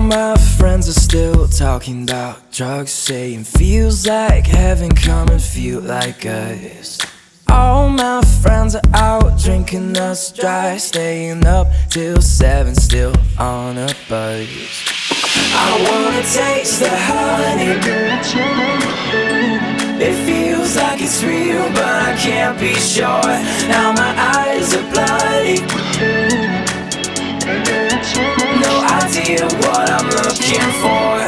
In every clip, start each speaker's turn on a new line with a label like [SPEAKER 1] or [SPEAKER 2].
[SPEAKER 1] my friends are still talking about drugs, saying feels like heaven, come and feel like us. All my friends are out drinking us dry, staying up till 7, still on a buzz. I wanna taste the honey. It feels like it's real, but I can't be sure. Now my eyes are bloody. No idea what I'm looking for.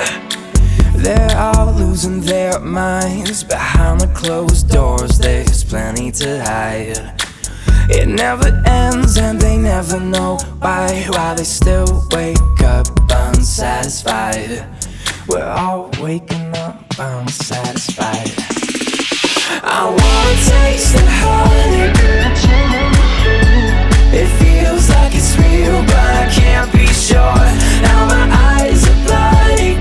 [SPEAKER 1] They're all losing their minds behind the closed doors. There's plenty to hide. It never ends and they never know why they still wake up unsatisfied. We're all waking up unsatisfied. I wanna taste the honey. It feels like it's real, but I can't be sure. Now my eyes are bloody.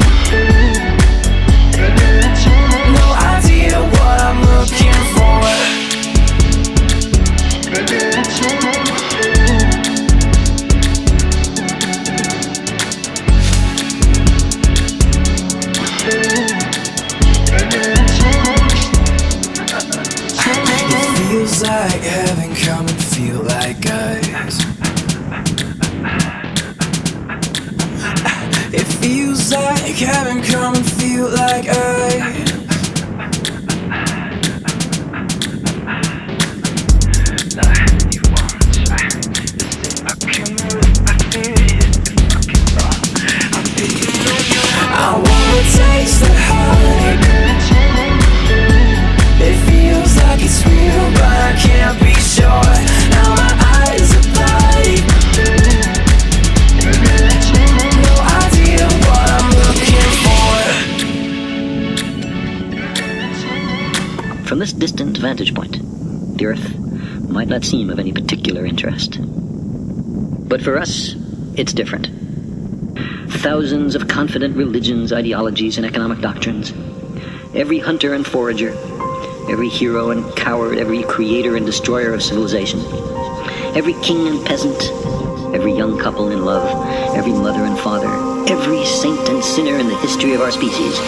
[SPEAKER 1] No idea what I'm looking for. It feels like heaven, come and feel like us. It feels like heaven, come and feel like us. I wanna taste the honey. It feels like it's real, but I can't be sure. Now my eyes are bloody. No idea what I'm looking
[SPEAKER 2] for. From this distant vantage point, the Earth might not seem of any particular interest. But for us, it's different. Thousands of confident religions, ideologies, and economic doctrines. Every hunter and forager, every hero and coward, every creator and destroyer of civilization, every king and peasant, every young couple in love, every mother and father, every saint and sinner in the history of our species.